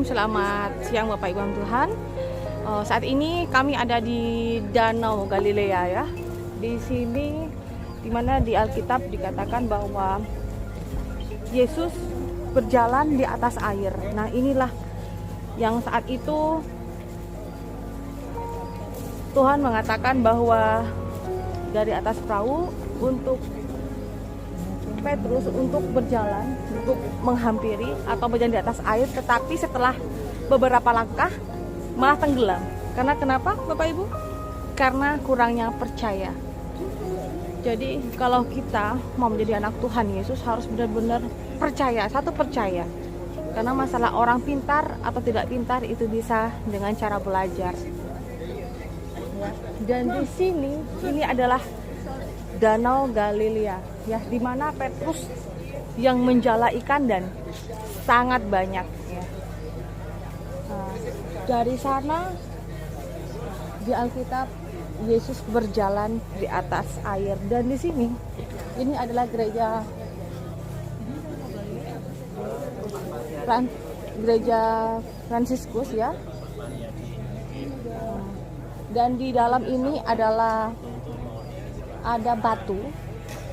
selamat siang Bapak Ibu Tuhan. Saat ini kami ada di Danau Galilea ya. Di sini dimana di Alkitab dikatakan bahwa Yesus berjalan di atas air. Nah, inilah yang saat itu Tuhan mengatakan bahwa dari atas perahu untuk Petrus untuk berjalan, untuk menghampiri atau berjalan di atas air, tetapi setelah beberapa langkah malah tenggelam. Karena kenapa Bapak Ibu? Karena kurangnya percaya. Jadi kalau kita mau menjadi anak Tuhan Yesus harus benar-benar percaya, satu percaya. Karena masalah orang pintar atau tidak pintar itu bisa dengan cara belajar. Dan di sini ini adalah Danau Galilea ya, di mana Petrus yang menjala ikan dan sangat banyak ya. Dari sana di Alkitab Yesus berjalan di atas air, dan di sini ini adalah gereja Fransiskus ya. Dan di dalam ini adalah ada batu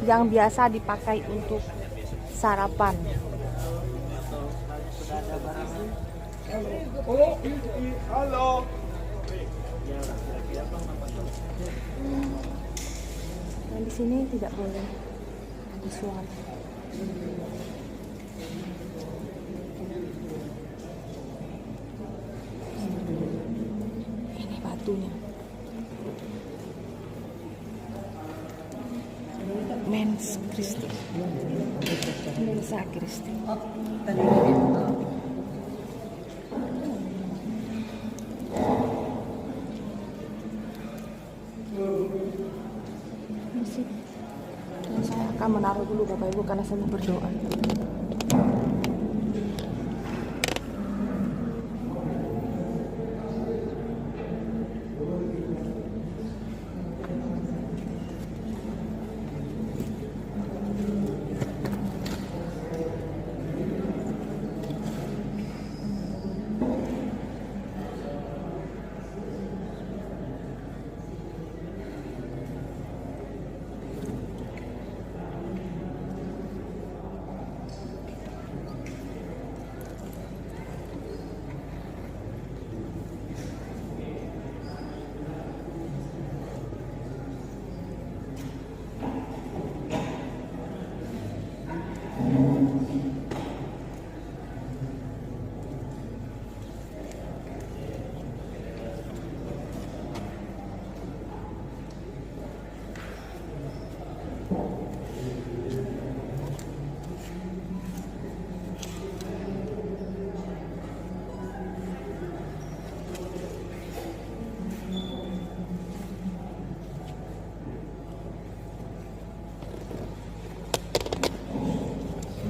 yang biasa dipakai untuk sarapan. Halo. Dan di sini tidak boleh ada suara. Ini batunya. Mens Christi, Mensa Christi. Dan saya akan menaruh dulu Bapak Ibu karena saya mau berdoa.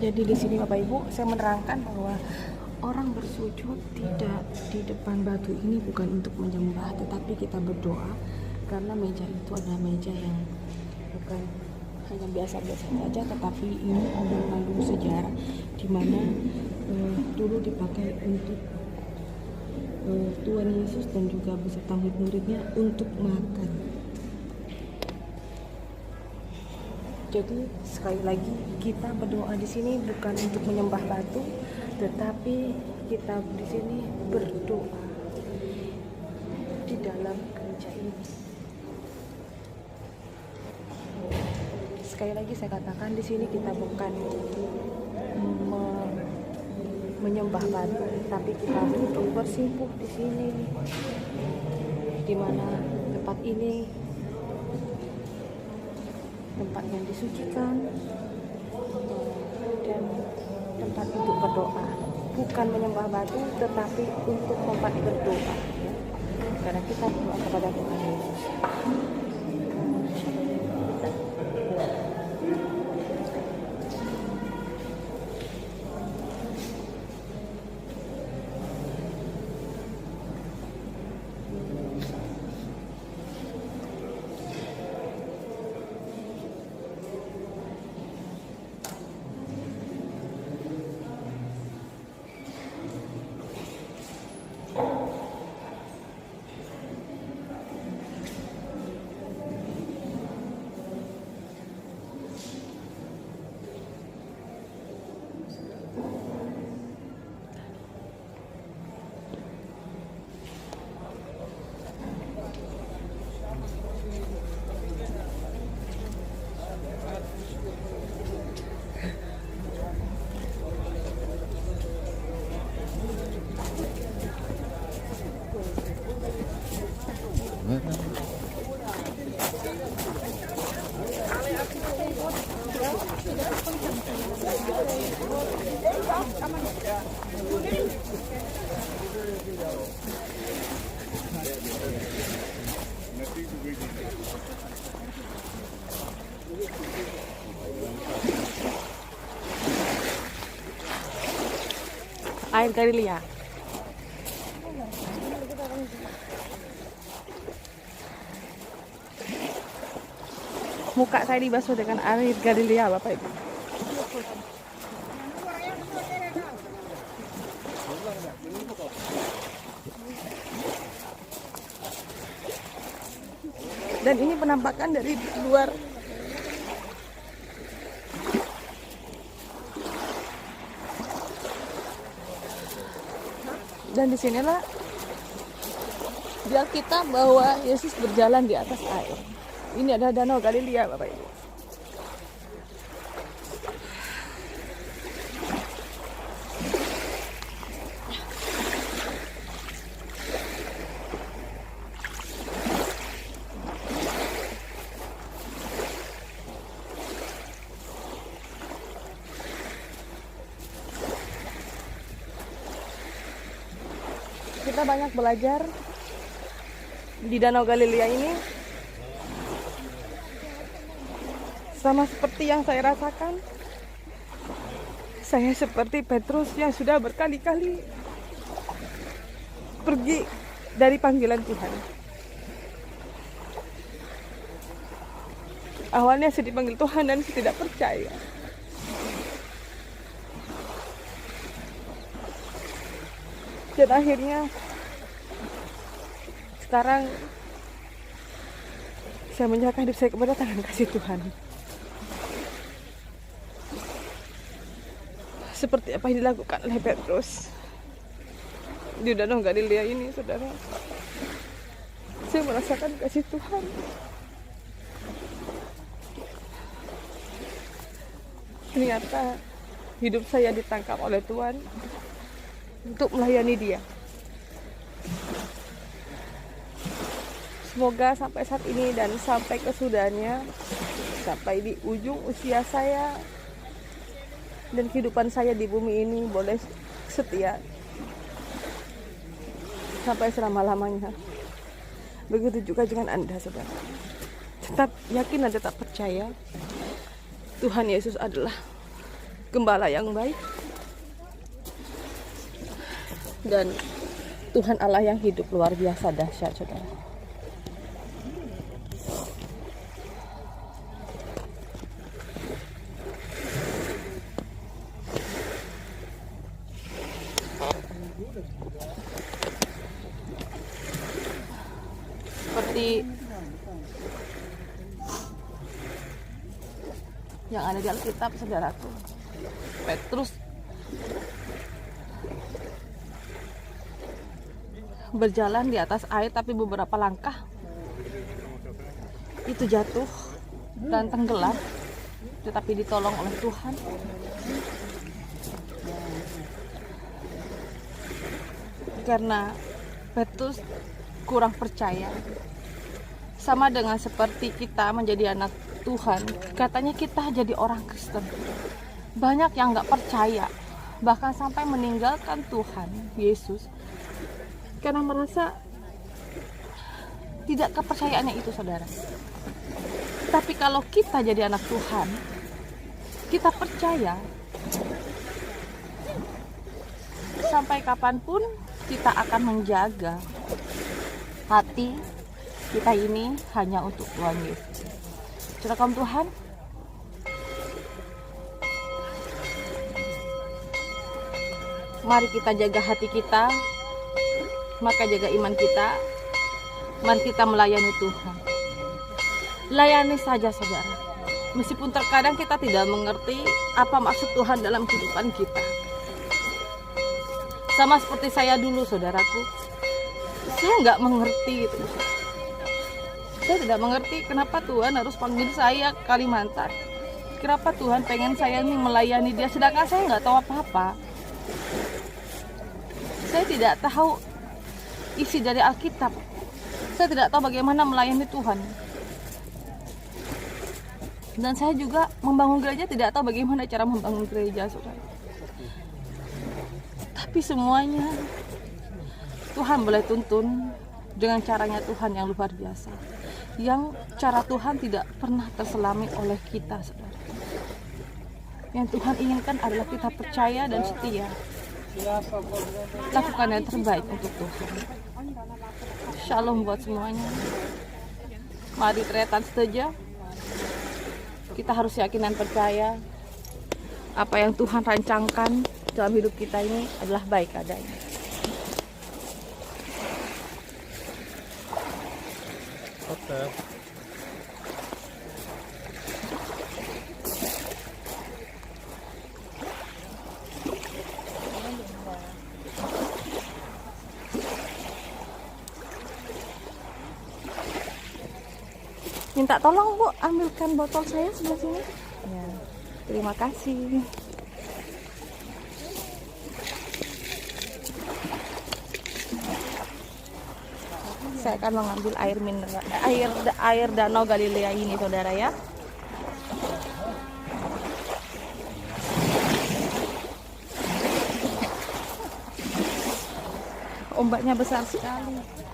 Jadi di sini Bapak Ibu saya menerangkan bahwa orang bersujud tidak di depan batu ini bukan untuk menyembah, tetapi kita berdoa karena meja itu adalah meja yang bukan hanya biasa-biasa saja, tetapi ini mengandung sejarah di mana dulu dipakai untuk Tuhan Yesus dan juga beserta murid-muridnya untuk makan. Jadi sekali lagi kita berdoa di sini bukan untuk menyembah batu, tetapi kita di sini berdoa di dalam gereja ini. Sekali lagi saya katakan di sini kita bukan menyembah batu, tapi kita duduk bersimpuh di sini, di mana tempat ini tempat yang disucikan dan tempat untuk berdoa, bukan menyembah batu tetapi untuk tempat berdoa ya. Karena kita berdoa kepada Tuhan Yesus. Air Galilea. Muka saya dibasuh dengan air Galilea, Bapak Ibu. Dan ini penampakan dari luar. Dan disinilah di Alkitab bahwa Yesus berjalan di atas air. Ini adalah Danau Galilea, Bapak Ibu. Kita banyak belajar di Danau Galilea ini. Sama seperti yang saya rasakan, saya seperti Petrus yang sudah berkali-kali pergi dari panggilan Tuhan. Awalnya saya dipanggil Tuhan dan saya tidak percaya. Dan akhirnya sekarang saya menyerahkan hidup saya kepada tangan kasih Tuhan. Seperti apa yang dilakukan oleh Petrus di Danau Galilea ini, saudara. Saya merasakan kasih Tuhan. Ternyata hidup saya ditangkap oleh Tuhan untuk melayani Dia. Semoga sampai saat ini dan sampai kesudahannya, sampai di ujung usia saya dan kehidupan saya di bumi ini boleh setia sampai selama-lamanya. Begitu juga dengan Anda, saudara. Tetap yakin dan tetap percaya Tuhan Yesus adalah Gembala yang baik dan Tuhan Allah yang hidup luar biasa dahsyat, saudara. Seperti yang ada di Alkitab, saudaraku, Petrus berjalan di atas air, tapi beberapa langkah itu jatuh dan tenggelam, tetapi ditolong oleh Tuhan. Karena Petrus kurang percaya. Sama dengan seperti kita menjadi anak Tuhan, katanya kita jadi orang Kristen. Banyak yang gak percaya, bahkan sampai meninggalkan Tuhan Yesus karena merasa tidak kepercayaannya itu, saudara. Tapi kalau kita jadi anak Tuhan, kita percaya sampai kapanpun kita akan menjaga hati kita ini hanya untuk Tuhan Yesus. Saudara kaum Tuhan, mari kita jaga hati kita, maka jaga iman kita. Mari kita melayani Tuhan. Layani saja, saudara. Meskipun terkadang kita tidak mengerti apa maksud Tuhan dalam kehidupan kita. Sama seperti saya dulu, saudaraku. Saya nggak mengerti gitu. Saya tidak mengerti kenapa Tuhan harus panggil saya ke Kalimantan. Kenapa Tuhan pengen saya ini melayani Dia, sedangkan saya nggak tahu apa-apa. Saya tidak tahu isi dari Alkitab. Saya tidak tahu bagaimana melayani Tuhan. Dan saya juga membangun gereja tidak tahu bagaimana cara membangun gereja, saudara. Tapi semuanya Tuhan boleh tuntun dengan caranya Tuhan yang luar biasa. Yang cara Tuhan tidak pernah terselami oleh kita, saudara. Yang Tuhan inginkan adalah kita percaya dan setia. Lakukan yang terbaik untuk Tuhan. Shalom buat semuanya. Mari Tretan setuju. Kita harus yakin dan percaya apa yang Tuhan rancangkan dalam hidup kita ini adalah baik adanya. Oke. Minta tolong Bu, ambilkan botol saya sebelah sini. Ya, terima kasih. Saya akan mengambil air mineral, air danau Galilea ini, saudara ya. Ombaknya besar sekali.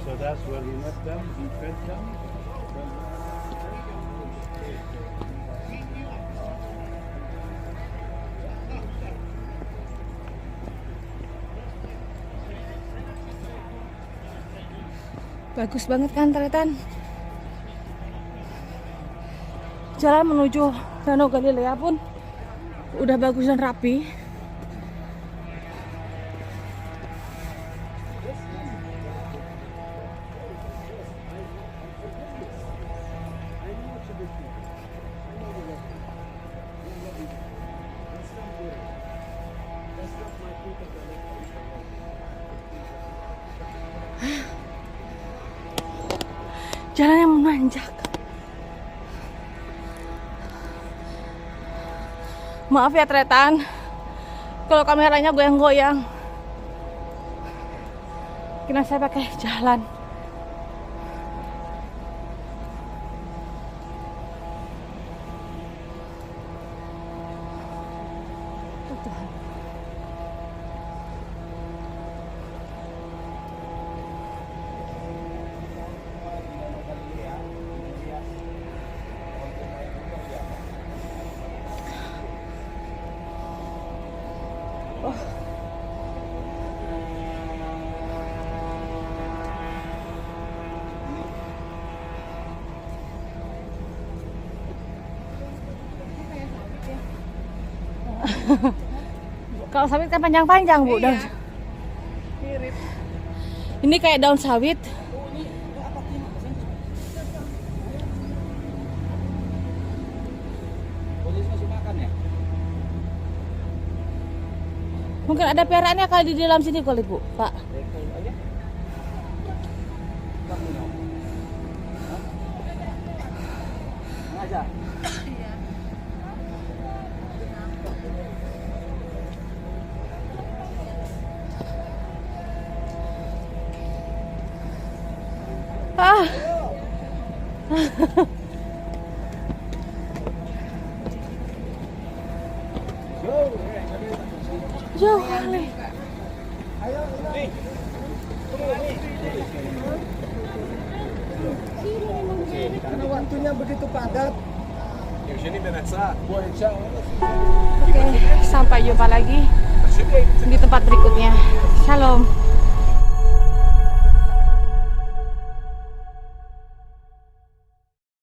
So that's where we met them, we fed them. Bagus banget kan Tretan? Jalan menuju Danau Galilea pun udah bagus dan rapi. Jalan yang menanjak. Maaf ya Tretan, kalau kameranya goyang-goyang. Karena saya pakai jalan. Tuhan. Kalau sawit kan panjang-panjang Bu, daun. Mirip. Ini kayak daun sawit. Polisi masih makan ya? Mungkin ada peraannya kali di dalam sini kali Bu, Pak. Aja. Ah. Jauh kali. Karena waktunya begitu padat. Yang sini binasa. Oke, sampai jumpa lagi di tempat berikutnya. Shalom.